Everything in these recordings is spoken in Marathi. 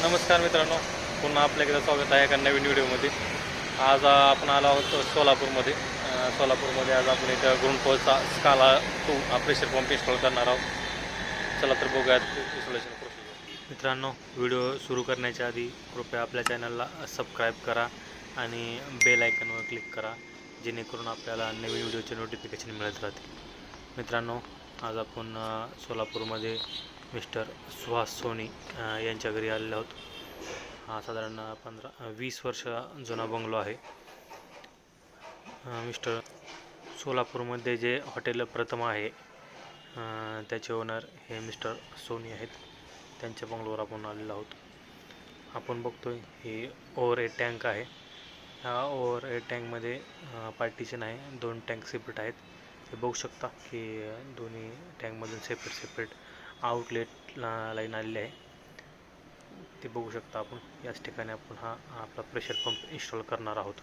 नमस्कार मित्रांनो, पुन्हा आपल्याकडे स्वागत आहे एका नवीन व्हिडिओमध्ये। आज आपण आलो आहोत सोलापूरमध्ये। आज आपण इथं ग्रुंडफोसचा स्काला 2 हा प्रेशर पंप इन्स्टॉल करणार आहोत। चला तर बघूयात इन्स्टॉलेशन प्रोसेस। मित्रांनो, व्हिडिओ सुरू करण्याच्या आधी कृपया आपल्या चॅनलला सबस्क्राईब करा आणि बेल आयकॉनवर क्लिक करा, जेणेकरून आपल्याला नवीन व्हिडिओचे नोटिफिकेशन मिळत राहतील। मित्रांनो, आज आपण सोलापूरमध्ये मिस्टर सुहास सोनी यांच्या घरी आलेलो आहोत। हा साधारण 15-20 वर्ष जुना बंगलो आहे। मिस्टर सोलापूरमध्ये जे हॉटेल प्रथम आहे त्याचे ओनर हे मिस्टर सोनी आहेत। त्यांच्या बंगलोवर आपण आलेलो आहोत। आपण बघतोय हे ओव्हरहेड टँक आहे। ह्या ओव्हरहेड टँकमध्ये पार्टिशन आहे, 2 टँक सेपरेट आहेत। हे बघू शकता की दोन्ही टँकमधून सेपरेट आउटलेट लाईन आलेली आहे, ते बघू शकता आपण। याच ठिकाणी आपण हा आपला प्रेशर पंप इन्स्टॉल करणार आहोत।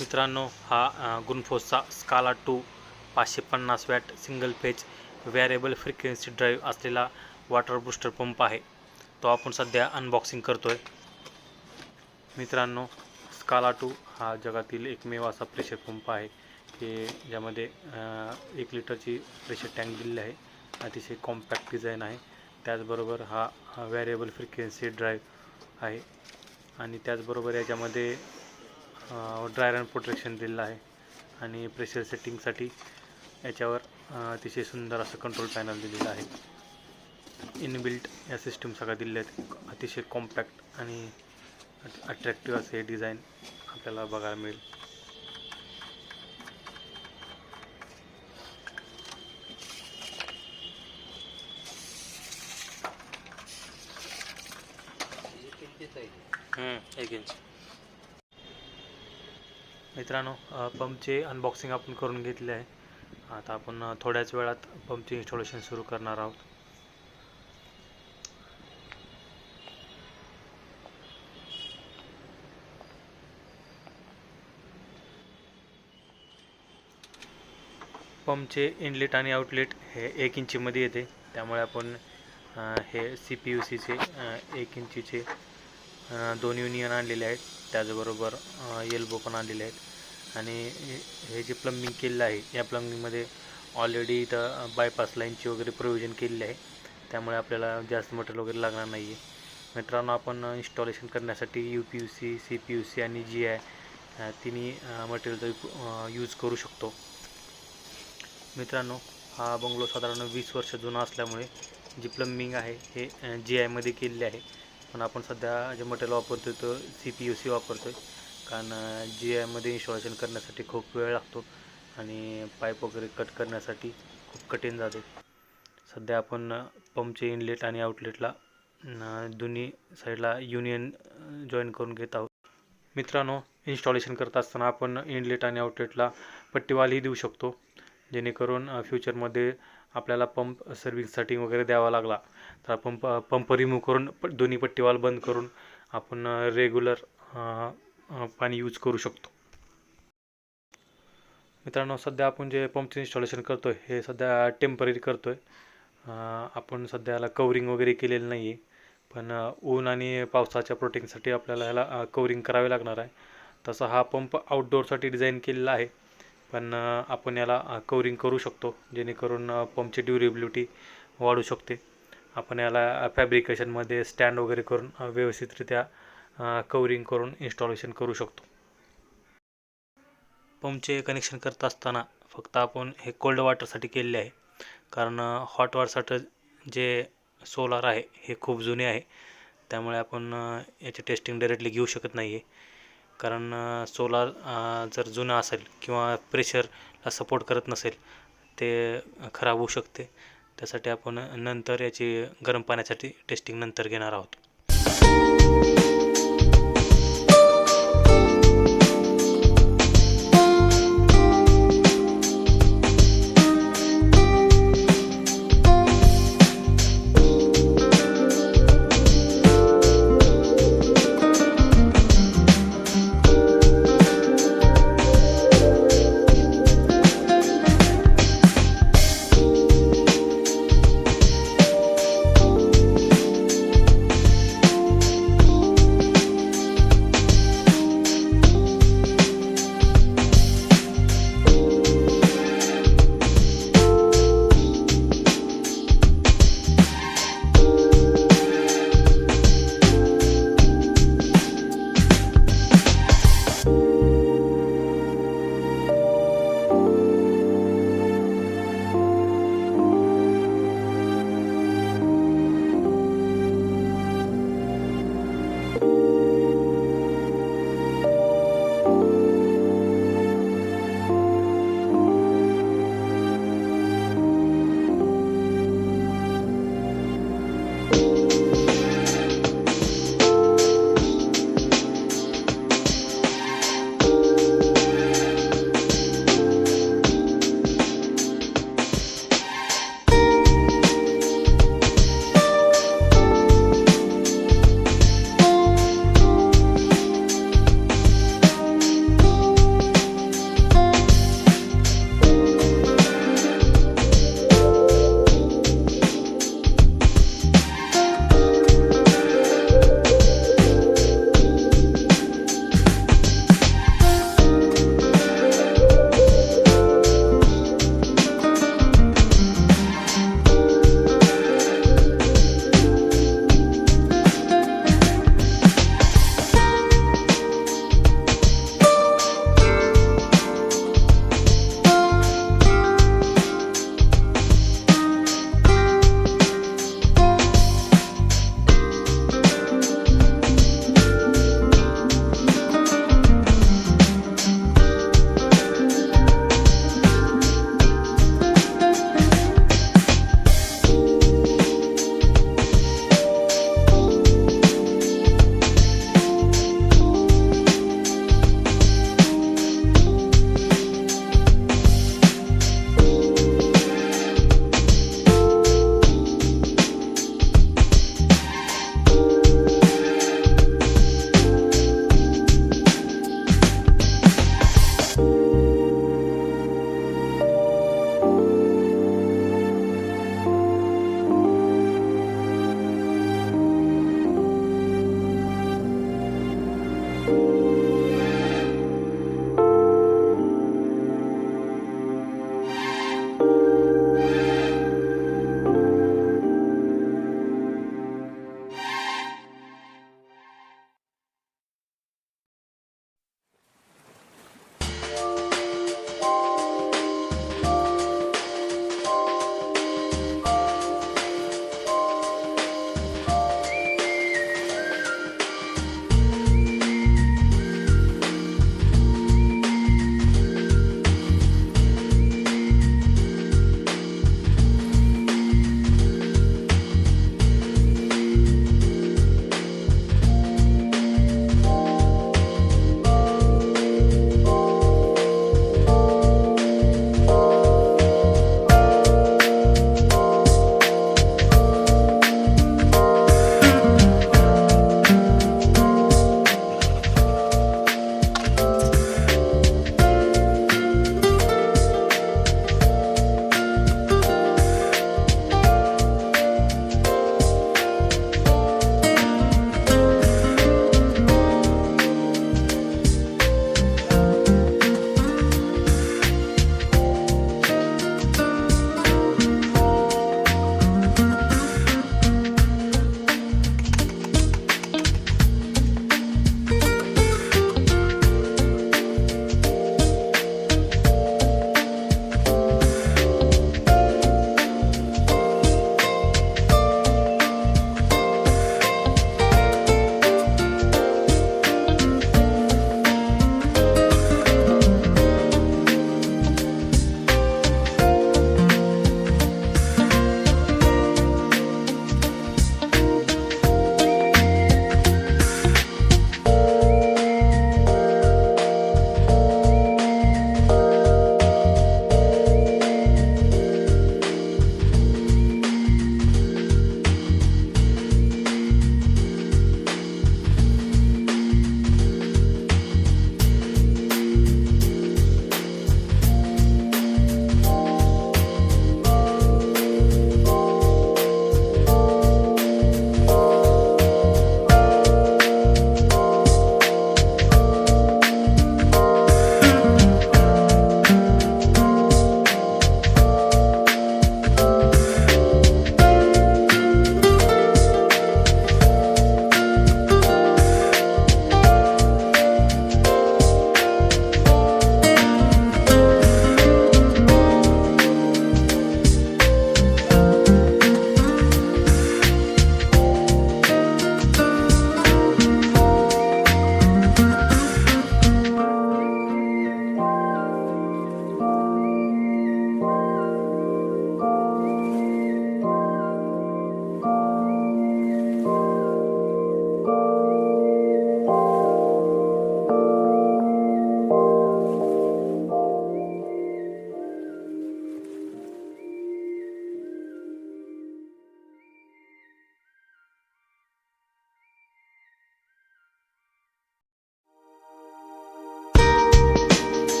मित्रांनो, हा गुणफोसचा Scala 2 550 watt single phase variable frequency drive असलेला वॉटर बूस्टर पंप आहे। तो आपण सध्या अनबॉक्सिंग करतोय। मित्रांनो, स्काला 2 हा जगातील एकमेव असा प्रेशर पंप आहे की ज्यामध्ये 1 लिटरची प्रेशर टँक दिलेली आहे। अतिशय कॉम्पॅक्ट डिझाईन आहे। त्याचबरोबर हा व्हेरिएबल फ्रिक्वेन्सी ड्राईव्ह आहे आणि त्याचबरोबर याच्यामध्ये ड्राय रन प्रोटेक्शन दिलेलं आहे आणि प्रेशर सेटिंगसाठी याच्यावर अतिशय सुंदर असं कंट्रोल पॅनल दिलेलं आहे। इनबिल्ट या सिस्टम सगळ्या दिलेल्या आहेत। अतिशय कॉम्पॅक्ट आणि अट्रॅक्टिव्ह असे डिझाईन आपल्याला बघायला मिळेल। एक इंच। मित्रांनो, पंपचे अनबॉक्सिंग आपण करून घेतले आहे। आता आपण थोड्याच वेळात पंपचे इन्स्टॉलेशन सुरू करणार आहोत। पंपचे इनलेट आणि आउटलेट हे 1 इंचीमध्ये येते, त्यामुळे आपण हे CPUCचे 1 इंचीचे 2 युनियन आणलेले आहेत। त्याचबरोबर एल्बो पण आणलेले आहेत आणि हे जे प्लंबिंग केलेलं आहे या प्लंबिंगमध्ये ऑलरेडी इथं बायपास लाईनची वगैरे प्रोव्हिजन केलेली आहे, त्यामुळे आपल्याला जास्त मटेरियल वगैरे लागणार नाही आहे। मित्रांनो, आपण इन्स्टॉलेशन करण्यासाठी UPUC, CPUC आणि GI तिन्ही मटेरियलचा यूज करू शकतो। मित्रांनो, हा बंगलो साधारण 20 वर्ष जुना असल्यामुळे जी प्लंबिंग आहे हे GI मध्ये केलेली आहे, पण आपण सध्या जे मटेरियल वापरतो तो CPUC वापरतो आहे, कारण GI मध्ये इन्स्टॉलेशन करण्यासाठी खूप वेळ लागतो आणि पाईप वगैरे कट करण्यासाठी खूप कठीण जाते। सध्या आपण पंपचे इनलेट आणि आउटलेटला दोन्ही साईडला युनियन जॉईन करून घेत आहोत। मित्रांनो, इन्स्टॉलेशन करत असताना आपण इनलेट आणि आउटलेटला पट्टीवालही देऊ शकतो, जेणेकरून फ्युचरमध्ये आपल्याला पंप सर्व्हिससाठी वगैरे द्यावा लागला तर पंप रिमूव्ह करून दोन्ही पट्टीवाल बंद करून आपण रेग्युलर पाणी यूज करू शकतो। मित्रांनो, सध्या आपण जे पंपचे इन्स्टॉलेशन करतो आहे हे सध्या टेम्पररी करतो आहे। आपण सध्याला कवरिंग वगैरे केलेलं नाही आहे, पण ऊन आणि पावसाच्या प्रोटेक्शनसाठी आपल्याला ह्याला कवरिंग करावे लागणार आहे। तसा हा पंप आउटडोअरसाठी डिझाईन केलेला आहे, पण आपण याला कवरिंग करू शकतो, जेणेकरून पंपची ड्युरेबिलिटी वाढू शकते। आपण याला फॅब्रिकेशनमध्ये स्टँड वगैरे करून व्यवस्थितरित्या कवरिंग करून इन्स्टॉलेशन करू शकतो। पंपचे कनेक्शन करत असताना फक्त आपण हे कोल्ड वॉटरसाठी केलेले आहे, कारण हॉट वॉटरसाठी जे सोलार आहे हे खूप जुने आहे, त्यामुळे आपण याची टेस्टिंग डायरेक्टली घेऊ शकत नाही आहे। कारण सोलार जर जुना असेल किंवा प्रेशरला सपोर्ट करत नसेल ते खराब होऊ शकते। त्यासाठी आपण नंतर याची गरम पाण्यासाठी टेस्टिंग नंतर घेणार आहोत।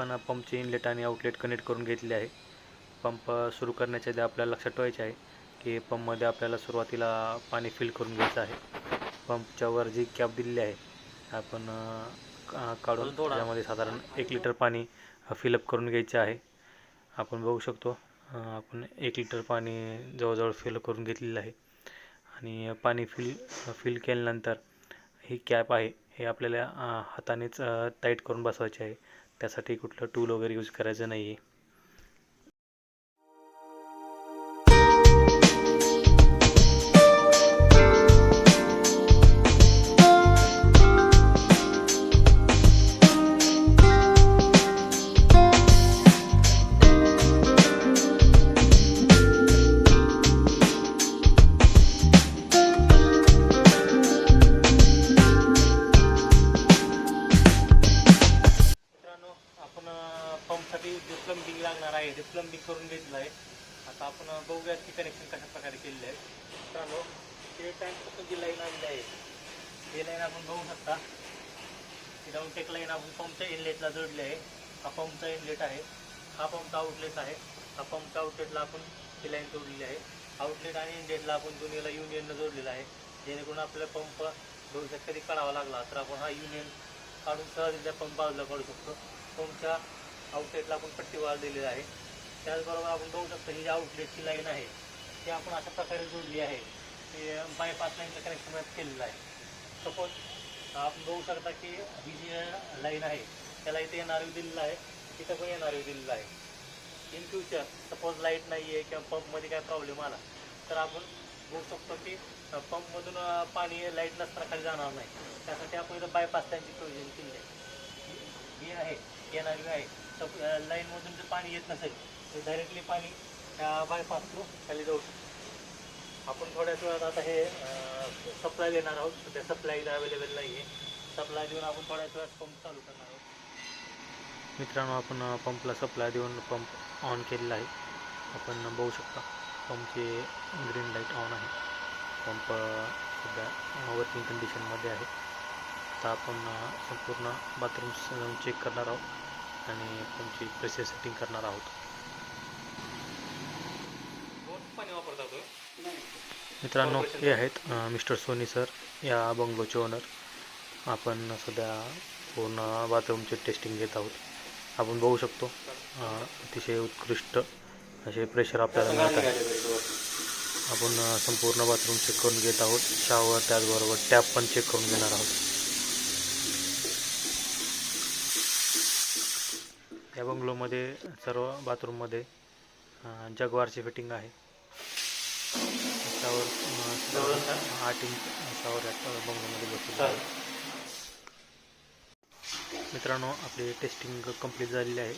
आपण पंपचे इनलेट आणि आउटलेट कनेक्ट करून घेतले आहे. पंप सुरू करण्याच्या आधी आपल्याला लक्षात ठेवायचे आहे की पंपमध्ये आपल्याला सुरुवातीला पाणी फिल करून घ्यायचं आहे. पंपच्या वर जी कॅप दिलेली आहे आपण काढून त्यामध्ये साधारण 1 लिटर पाणी फिलअप करून घ्यायचे आहे. आपण बघू शकतो आपण 1 लिटर पाणी जवळजवळ फिल करून घेतलेलं आहे. आणि पाणी फिल केल्यानंतर ही कॅप आहे हे आपल्याला हातानेच टाईट करून बसवायचे आहे. त्यासाठी कुठलं टूल वगैरे यूज करायचं नाही आहे. पंपसाठी जे प्लंबिंग लागणार आहे ते प्लंबिंग करून घेतलं आहे. आता आपण बघूया की कनेक्शन कशा प्रकारे केलेलं आहे. मित्रांनो, हे टँकपासून जी लाईन आलेली आहे ही लाईन आपण बघू शकता. ही डाऊनटेक लाईन आपण पंपच्या इनलेटला जोडली आहे. हा पंपचा इनलेट आहे, हा पंपचा आउटलेट आहे. हा पंपच्या आउटलेटला आपण ही लाईन जोडलेली आहे. आउटलेट आणि इनलेटला आपण दोन्हीला युनियननं जोडलेलं आहे, जेणेकरून आपल्याला पंप भविष्यात कधी काढावा लागला तर आपण हा युनियन काढून सहजरित्या पंप बाजूला काढू शकतो. पंपच्या आउटलेटला आपण पट्टी वाल दिलेली आहे. त्याचबरोबर आपण बघू शकतो ही जी आउटलेटची लाईन आहे ती आपण अशा प्रकारे जोडली आहे. ते बायपास लाईनचं कनेक्शन केलेलं आहे. सपोज आपण बघू शकता की ही जी लाईन आहे त्याला इथे NRV दिलेलं आहे, तिथं पण NRV दिलेलं आहे. इन फ्युचर सपोज लाईट नाही आहे किंवा पंपमध्ये काय प्रॉब्लेम आला तर आपण बघू शकतो की पंपमधून पाणी लाईट नसताना खाली जाणार नाही. त्यासाठी आपण इथं बायपास लाईनची प्रोव्हिजन केली आहे. ही आहे NRV आहे. लाईनमधून जर पाणी येत नसेल तर डायरेक्टली पाणी त्या बायपास थ्रू खाली जाऊ शकतो. आपण थोड्याच वेळात आता हे सप्लाय देणार आहोत. सध्या सप्लाय इथं अवेलेबल नाही आहे. सप्लाय देऊन आपण थोड्याच वेळात पंप चालू करणार आहोत. मित्रांनो, आपण पंपला सप्लाय देऊन पंप ऑन केलेला आहे. आपण बघू शकता पंपची ग्रीन लाईट ऑन आहे. पंप सध्या वर्किंग कंडिशनमध्ये आहे. आता आपण संपूर्ण बाथरूम चेक करणार आहोत आणि पंपची प्रेशर सेटिंग करणार आहोत. पाणी वापरता मित्रांनो, हे आहेत मिस्टर सोनी सर, या बंगलोचे ओनर. आपण सध्या पूर्ण बाथरूमचे टेस्टिंग घेत आहोत. आपण बघू शकतो अतिशय उत्कृष्ट असे प्रेशर आपल्याला मिळत आहे. आपण संपूर्ण बाथरूम चेक करून घेत आहोत. शॉवर त्याचबरोबर टॅप पण चेक करून घेणार आहोत. या बंगलोमध्ये सर्व बाथरूममध्ये जगवारची फिटिंग आहे. शॉवर 8 इंच शॉवर या बंगलोमध्ये बसलेला आहे. मित्रांनो, आपली टेस्टिंग कंप्लीट झालेली आहे.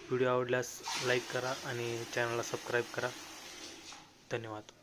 व्हिडिओ आवडल्यास लाईक करा आणि चॅनलला सबस्क्राईब करा. धन्यवाद.